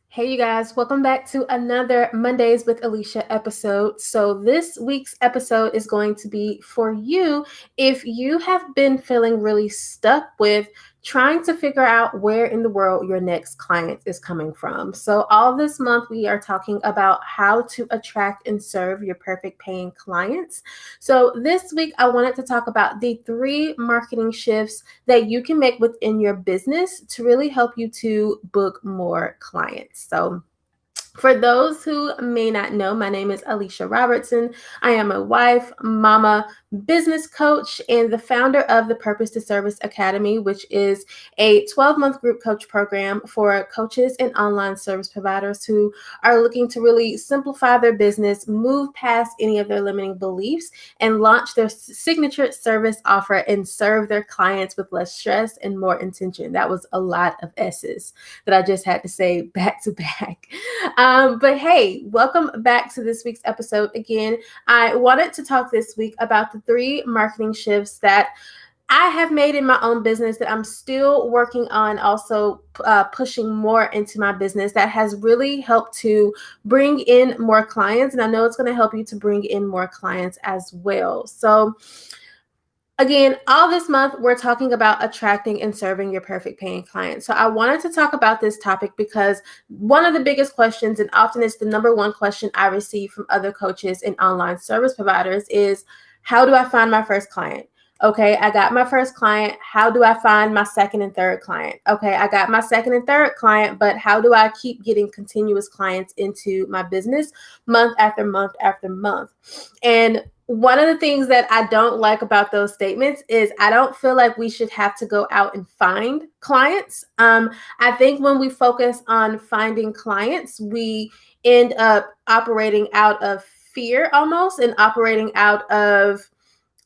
Hey, you guys, welcome back to another Mondays with Alicia episode. So, this week's episode is going to be for you if you have been feeling really stuck with trying to figure out where in the world your next client is coming from. So, all this month, we are talking about how to attract and serve your perfect paying clients. So, this week, I wanted to talk about the three marketing shifts that you can make within your business to really help you to book more clients. So, for those who may not know, my name is Alicia Robertson. I am a wife, mama, business coach, and the founder of the Purpose to Service Academy, which is a 12-month group coach program for coaches and online service providers who are looking to really simplify their business, move past any of their limiting beliefs, and launch their signature service offer and serve their clients with less stress and more intention. That was a lot of S's that I just had to say back to back. But hey, welcome back to this week's episode. Again, I wanted to talk this week about the three marketing shifts that I have made in my own business that I'm still working on, also pushing more into my business that has really helped to bring in more clients. And I know it's going to help you to bring in more clients as well. So, again, all this month, we're talking about attracting and serving your perfect paying clients. So I wanted to talk about this topic because one of the biggest questions, and often it's the number one question I receive from other coaches and online service providers, is how do I find my first client? Okay, I got my first client. How do I find my second and third client? Okay, I got my second and third client, but how do I keep getting continuous clients into my business month after month after month? And one of the things that I don't like about those statements is I don't feel like we should have to go out and find clients. I think when we focus on finding clients, we end up operating out of fear almost and operating out of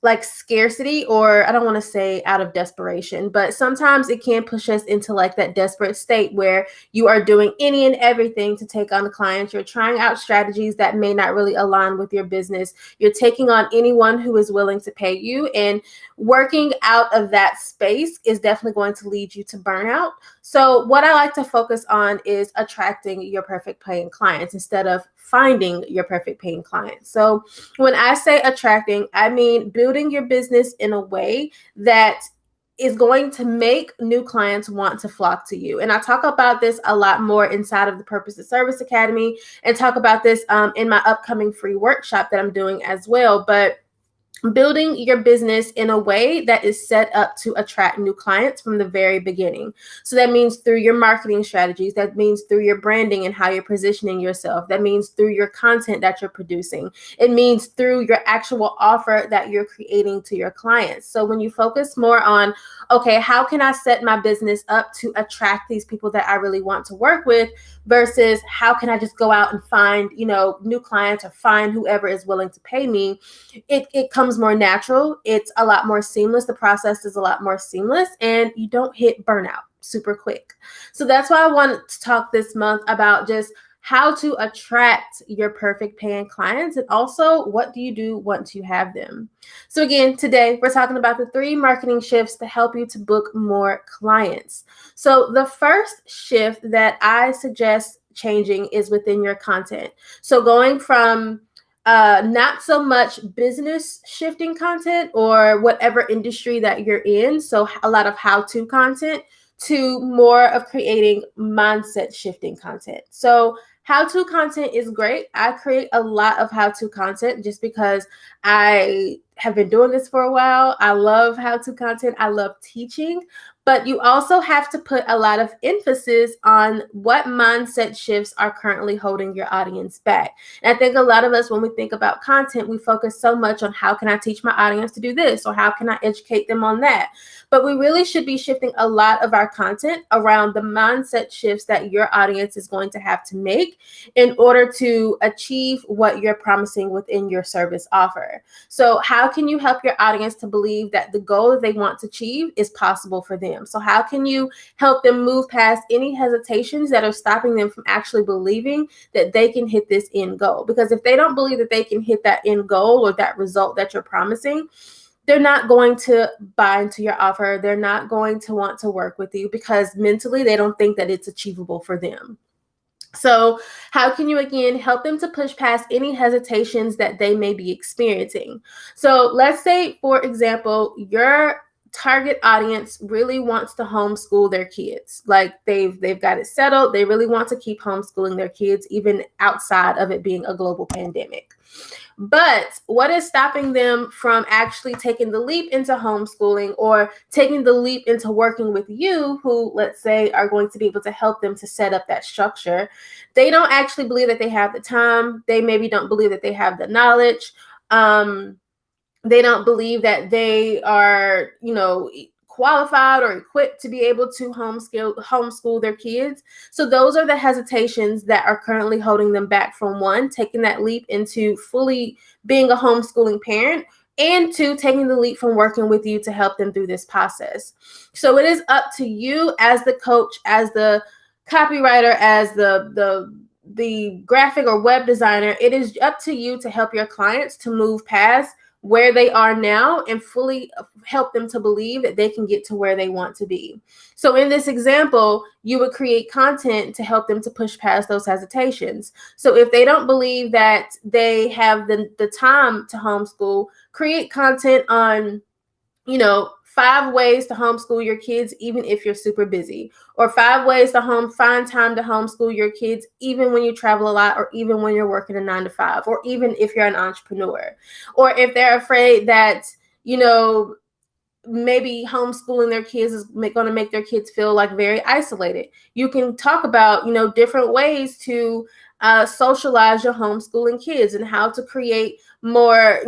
like scarcity, or I don't want to say out of desperation, but sometimes it can push us into like that desperate state where you are doing any and everything to take on the clients. You're trying out strategies that may not really align with your business. You're taking on anyone who is willing to pay you, and working out of that space is definitely going to lead you to burnout. So what I like to focus on is attracting your perfect paying clients instead of finding your perfect paying clients. So when I say attracting, I mean building your business in a way that is going to make new clients want to flock to you. And I talk about this a lot more inside of the Purpose to Service Academy, and talk about this in my upcoming free workshop that I'm doing as well. But building your business in a way that is set up to attract new clients from the very beginning. So that means through your marketing strategies, that means through your branding and how you're positioning yourself, that means through your content that you're producing, it means through your actual offer that you're creating to your clients. So when you focus more on, okay, how can I set my business up to attract these people that I really want to work with, versus how can I just go out and find, new clients or find whoever is willing to pay me, it comes more natural. It's a lot more seamless. The process is a lot more seamless, and you don't hit burnout super quick. So that's why I wanted to talk this month about just how to attract your perfect paying clients, and also what do you do once you have them. So again, today we're talking about the three marketing shifts to help you to book more clients. So the first shift that I suggest changing is within your content. So going from not so much business shifting content or whatever industry that you're in, so a lot of how-to content, to more of creating mindset shifting content. So how-to content is great. I create a lot of how-to content just because I have been doing this for a while. I love how-to content. I love teaching. But you also have to put a lot of emphasis on what mindset shifts are currently holding your audience back. And I think a lot of us, when we think about content, we focus so much on how can I teach my audience to do this, or how can I educate them on that. But we really should be shifting a lot of our content around the mindset shifts that your audience is going to have to make in order to achieve what you're promising within your service offer. So how can you help your audience to believe that the goal that they want to achieve is possible for them? So how can you help them move past any hesitations that are stopping them from actually believing that they can hit this end goal? Because if they don't believe that they can hit that end goal or that result that you're promising, they're not going to buy into your offer. They're not going to want to work with you because mentally they don't think that it's achievable for them. So how can you, again, help them to push past any hesitations that they may be experiencing? So let's say, for example, your target audience really wants to homeschool their kids. Like they've got it settled. They really want to keep homeschooling their kids, even outside of it being a global pandemic. But what is stopping them from actually taking the leap into homeschooling or taking the leap into working with you, who, let's say, are going to be able to help them to set up that structure? They don't actually believe that they have the time. They maybe don't believe that they have the knowledge. They don't believe that they are, qualified or equipped to be able to homeschool their kids. So those are the hesitations that are currently holding them back from, one, taking that leap into fully being a homeschooling parent, and two, taking the leap from working with you to help them through this process. So it is up to you as the coach, as the copywriter, as the graphic or web designer. It is up to you to help your clients to move past where they are now and fully help them to believe that they can get to where they want to be. So in this example, you would create content to help them to push past those hesitations. So if they don't believe that they have the time to homeschool, create content on, 5 ways to homeschool your kids even if you're super busy, or 5 ways to find time to homeschool your kids even when you travel a lot, or even when you're working a 9 to 5, or even if you're an entrepreneur, or if they're afraid that, maybe homeschooling their kids is going to make their kids feel like very isolated. You can talk about, different ways to socialize your homeschooling kids and how to create more,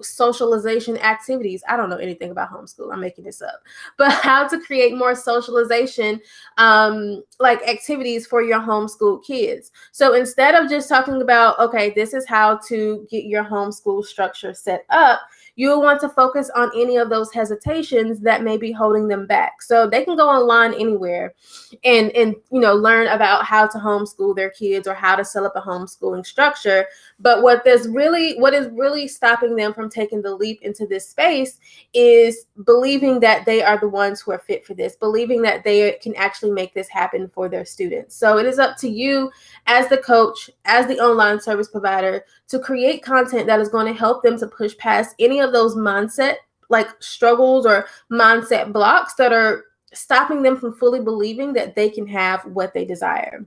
socialization activities. I don't know anything about homeschool. I'm making this up. But how to create more socialization, like activities for your homeschool kids. So instead of just talking about, okay, this is how to get your homeschool structure set up, you'll want to focus on any of those hesitations that may be holding them back. So they can go online anywhere and learn about how to homeschool their kids or how to set up a homeschooling structure. But what is really stopping them from taking the leap into this space is believing that they are the ones who are fit for this, believing that they can actually make this happen for their students. So it is up to you as the coach, as the online service provider, to create content that is going to help them to push past any of those mindset like struggles or mindset blocks that are stopping them from fully believing that they can have what they desire.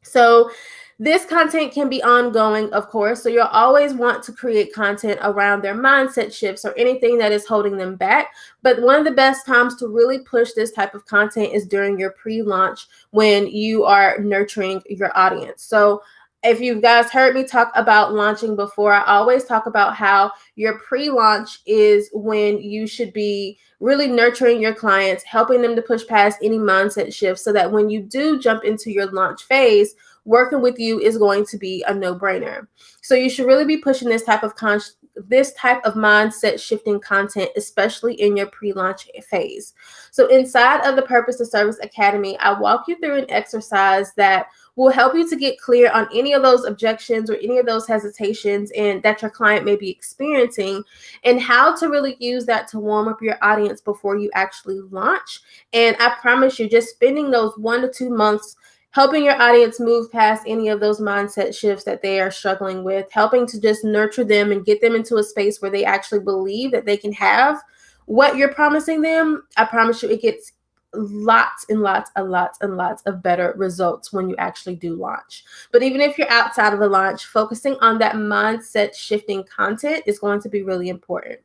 So this content can be ongoing, of course. So you'll always want to create content around their mindset shifts or anything that is holding them back. But one of the best times to really push this type of content is during your pre-launch, when you are nurturing your audience. So if you guys heard me talk about launching before, I always talk about how your pre-launch is when you should be really nurturing your clients, helping them to push past any mindset shifts, so that when you do jump into your launch phase, working with you is going to be a no-brainer. So you should really be pushing this type of mindset shifting content, especially in your pre-launch phase. So inside of the Purpose to Service Academy, I walk you through an exercise that will help you to get clear on any of those objections or any of those hesitations and that your client may be experiencing, and how to really use that to warm up your audience before you actually launch. And I promise you, just spending those 1 to 2 months helping your audience move past any of those mindset shifts that they are struggling with, helping to just nurture them and get them into a space where they actually believe that they can have what you're promising them, I promise you it gets lots and lots and lots and lots of better results when you actually do launch. But even if you're outside of the launch, focusing on that mindset shifting content is going to be really important.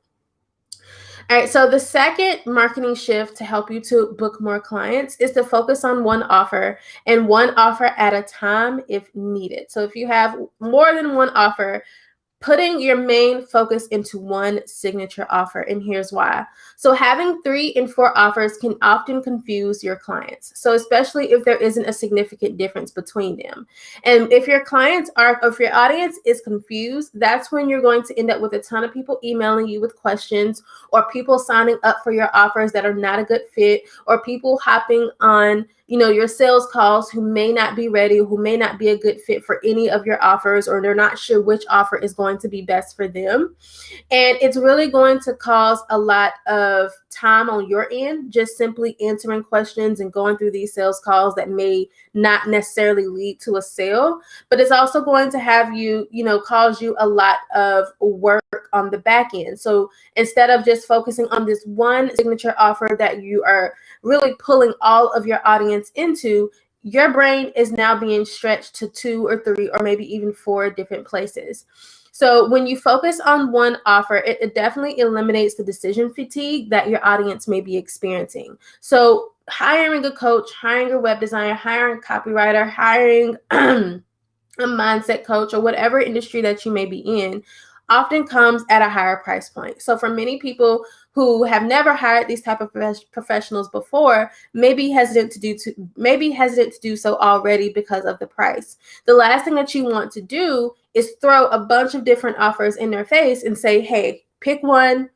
All right, so the second marketing shift to help you to book more clients is to focus on one offer, and one offer at a time if needed. So if you have more than one offer, putting your main focus into one signature offer. And here's why. So having 3 and 4 offers can often confuse your clients. So especially if there isn't a significant difference between them. And if your audience is confused, that's when you're going to end up with a ton of people emailing you with questions, or people signing up for your offers that are not a good fit, or people hopping on your sales calls who may not be ready, who may not be a good fit for any of your offers, or they're not sure which offer is going going to be best for them. And it's really going to cause a lot of time on your end, just simply answering questions and going through these sales calls that may not necessarily lead to a sale. But it's also going to have you, cause you a lot of work on the back end. So instead of just focusing on this one signature offer that you are really pulling all of your audience into, your brain is now being stretched to 2 or 3 or maybe even 4 different places. So when you focus on one offer, it definitely eliminates the decision fatigue that your audience may be experiencing. So hiring a coach, hiring a web designer, hiring a copywriter, hiring a mindset coach, or whatever industry that you may be in, often comes at a higher price point. So for many people who have never hired these type of professionals before, may be hesitant to do so already because of the price. The last thing that you want to do is throw a bunch of different offers in their face and say, hey, pick one,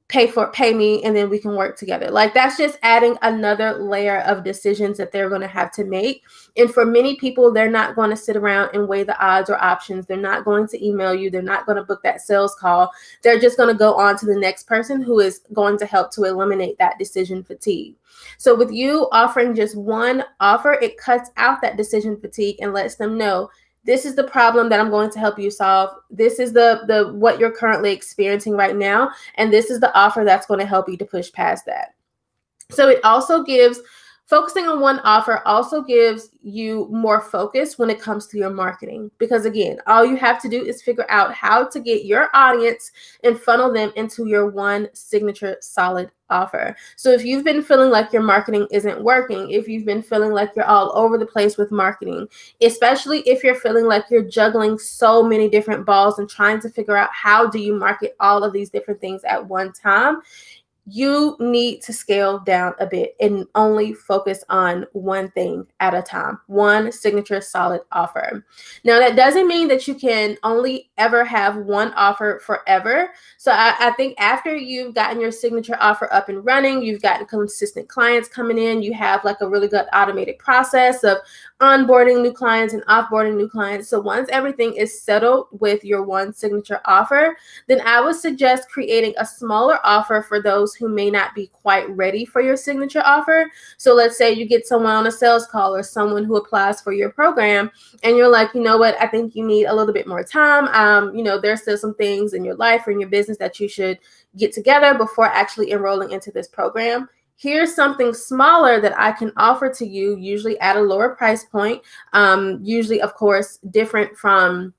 pay me, and then we can work together. Like, that's just adding another layer of decisions that they're going to have to make. And for many people, they're not going to sit around and weigh the odds or options. They're not going to email you. They're not going to book that sales call. They're just going to go on to the next person who is going to help to eliminate that decision fatigue. So with you offering just one offer, it cuts out that decision fatigue and lets them know, this is the problem that I'm going to help you solve. This is the what you're currently experiencing right now. And this is the offer that's going to help you to push past that. So it also focusing on one offer also gives you more focus when it comes to your marketing. Because again, all you have to do is figure out how to get your audience and funnel them into your one signature solid offer. So if you've been feeling like your marketing isn't working, if you've been feeling like you're all over the place with marketing, especially if you're feeling like you're juggling so many different balls and trying to figure out how do you market all of these different things at one time, you need to scale down a bit and only focus on one thing at a time, one signature solid offer. Now, that doesn't mean that you can only ever have one offer forever. So I think after you've gotten your signature offer up and running, you've gotten consistent clients coming in, you have like a really good automated process of onboarding new clients and offboarding new clients. So once everything is settled with your one signature offer, then I would suggest creating a smaller offer for those who may not be quite ready for your signature offer. So let's say you get someone on a sales call or someone who applies for your program and you're like, you know what, I think you need a little bit more time. There's still some things in your life or in your business that you should get together before actually enrolling into this program. Here's something smaller that I can offer to you, usually at a lower price point, usually, of course, different from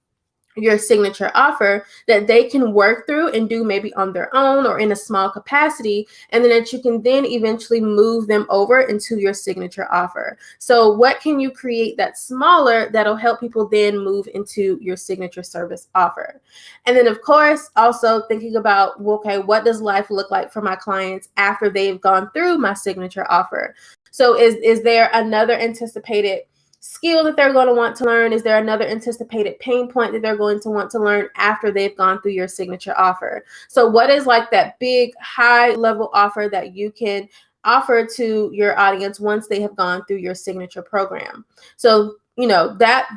your signature offer, that they can work through and do maybe on their own or in a small capacity, and then that you can then eventually move them over into your signature offer. So what can you create that's smaller that'll help people then move into your signature service offer? And then, of course, also thinking about, okay, what does life look like for my clients after they've gone through my signature offer? So is there another anticipated skill that they're going to want to learn? Is there another anticipated pain point that they're going to want to learn after they've gone through your signature offer? So what is like that big high level offer that you can offer to your audience once they have gone through your signature program? So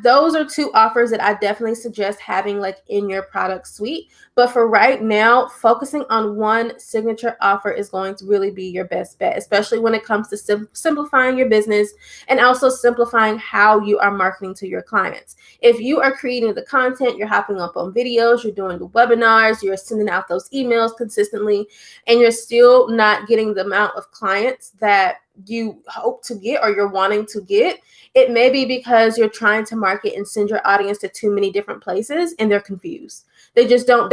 those are two offers that I definitely suggest having like in your product suite. But for right now, focusing on one signature offer is going to really be your best bet, especially when it comes to simplifying your business and also simplifying how you are marketing to your clients. If you are creating the content, you're hopping up on videos, you're doing the webinars, you're sending out those emails consistently, and you're still not getting the amount of clients that you hope to get or you're wanting to get, it may be because you're trying to market and send your audience to too many different places and they're confused. They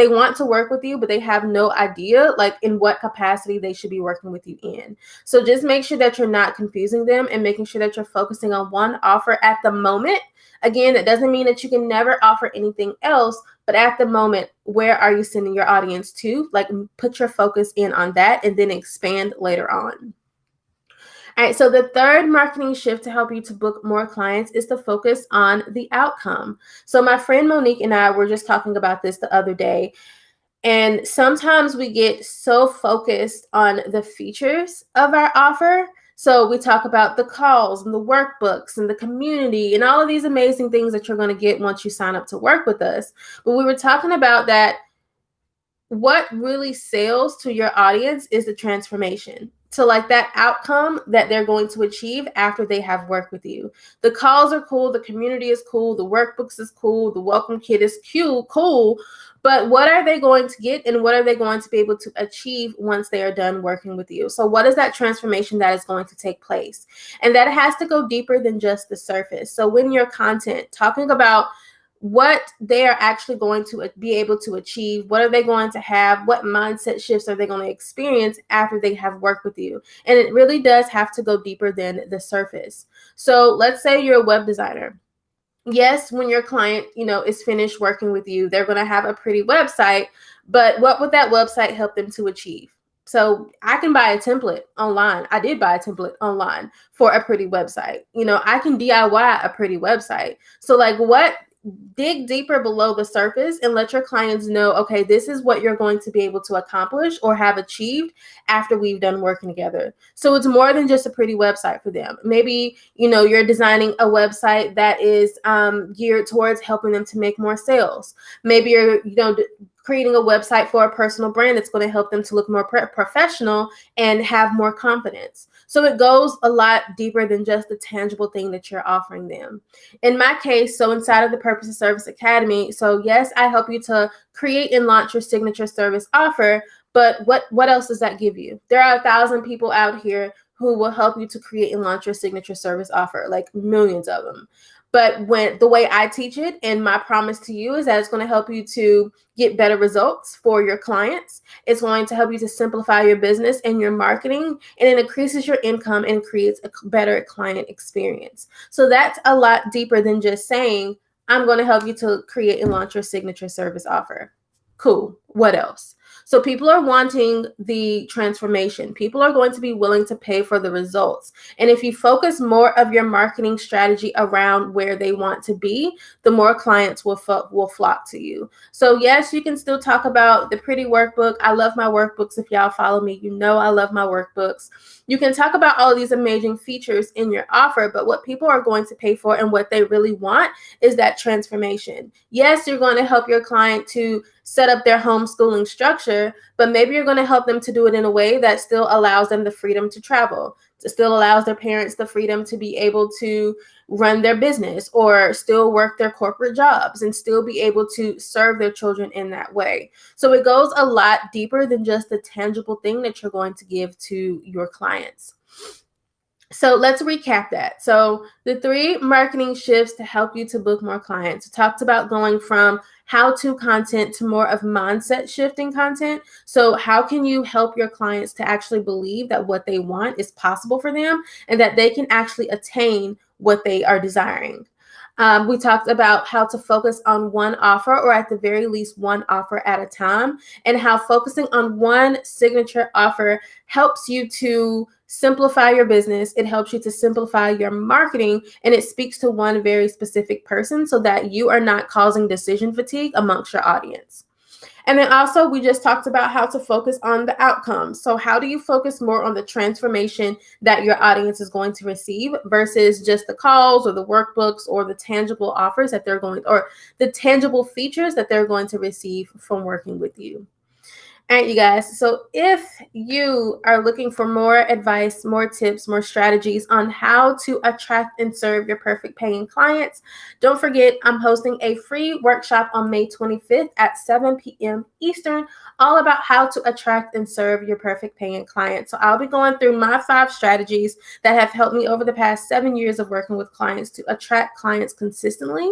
want to work with you, but they have no idea like in what capacity they should be working with you in. So just make sure that you're not confusing them and making sure that you're focusing on one offer at the moment. Again, that doesn't mean that you can never offer anything else, but at the moment, where are you sending your audience to? Like, put your focus in on that and then expand later on. All right, so the third marketing shift to help you to book more clients is to focus on the outcome. So my friend Monique and I were just talking about this the other day. And sometimes we get so focused on the features of our offer. So we talk about the calls and the workbooks and the community and all of these amazing things that you're going to get once you sign up to work with us. But we were talking about that what really sells to your audience is the transformation. So like that outcome that they're going to achieve after they have worked with you. The calls are cool, the community is cool, the workbooks is cool, the welcome kit is cool, but what are they going to get and what are they going to be able to achieve once they are done working with you? So what is that transformation that is going to take place? And that has to go deeper than just the surface. So when your content talking about what they are actually going to be able to achieve, what are they going to have, what mindset shifts are they going to experience after they have worked with you. And it really does have to go deeper than the surface. So let's say you're a web designer. Yes, when your client, is finished working with you, they're going to have a pretty website, but what would that website help them to achieve? So I can buy a template online. I did buy a template online for a pretty website. I can DIY a pretty website. So like dig deeper below the surface and let your clients know, okay, this is what you're going to be able to accomplish or have achieved after we've done working together. So it's more than just a pretty website for them. Maybe, you're designing a website that is geared towards helping them to make more sales. Maybe you're, creating a website for a personal brand that's going to help them to look more professional and have more confidence. So it goes a lot deeper than just the tangible thing that you're offering them. In my case, so inside of the Purpose of Service Academy, so yes, I help you to create and launch your signature service offer, but what else does that give you? There are 1,000 people out here who will help you to create and launch your signature service offer, like millions of them. But when the way I teach it, and my promise to you is that it's going to help you to get better results for your clients. It's going to help you to simplify your business and your marketing, and it increases your income and creates a better client experience. So that's a lot deeper than just saying, I'm going to help you to create and launch your signature service offer. Cool. What else? So people are wanting the transformation. People are going to be willing to pay for the results. And if you focus more of your marketing strategy around where they want to be, the more clients will flock to you. So yes, you can still talk about the pretty workbook. I love my workbooks. If y'all follow me, I love my workbooks. You can talk about all of these amazing features in your offer, but what people are going to pay for and what they really want is that transformation. Yes, you're going to help your client to set up their homeschooling structure, but maybe you're going to help them to do it in a way that still allows them the freedom to travel, it still allows their parents the freedom to be able to run their business or still work their corporate jobs and still be able to serve their children in that way. So it goes a lot deeper than just the tangible thing that you're going to give to your clients. So let's recap that. So the 3 marketing shifts to help you to book more clients. We talked about going from how-to content to more of mindset shifting content. So how can you help your clients to actually believe that what they want is possible for them and that they can actually attain what they are desiring? We talked about how to focus on one offer, or at the very least one offer at a time, and how focusing on one signature offer helps you to simplify your business. It helps you to simplify your marketing, and it speaks to one very specific person so that you are not causing decision fatigue amongst your audience. And then also we just talked about how to focus on the outcomes. So how do you focus more on the transformation that your audience is going to receive versus just the calls or the workbooks or the tangible offers that they're going, or the tangible features that they're going to receive from working with you? All right, you guys. So if you are looking for more advice, more tips, more strategies on how to attract and serve your perfect paying clients, don't forget I'm hosting a free workshop on May 25th at 7 p.m. Eastern, all about how to attract and serve your perfect paying clients. So I'll be going through my 5 strategies that have helped me over the past 7 years of working with clients to attract clients consistently,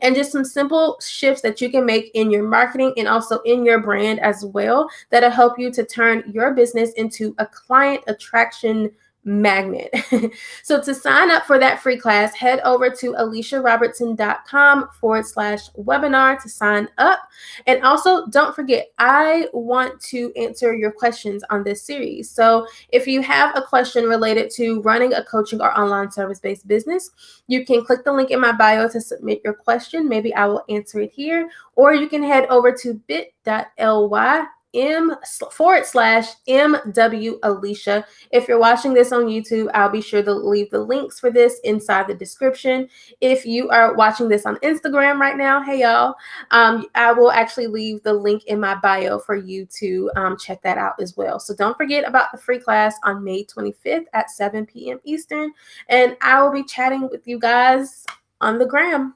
and just some simple shifts that you can make in your marketing and also in your brand as well, that'll help you to turn your business into a client attraction magnet. So to sign up for that free class, head over to aliciarobertson.com/webinar to sign up. And also don't forget, I want to answer your questions on this series. So if you have a question related to running a coaching or online service-based business, you can click the link in my bio to submit your question. Maybe I will answer it here, or you can head over to bit.ly m/MW Alicia. If you're watching this on YouTube, I'll be sure to leave the links for this inside the description. If you are watching this on Instagram right now, hey y'all, I will actually leave the link in my bio for you to check that out as well. So don't forget about the free class on May 25th at 7 p.m. Eastern, and I will be chatting with you guys on the gram.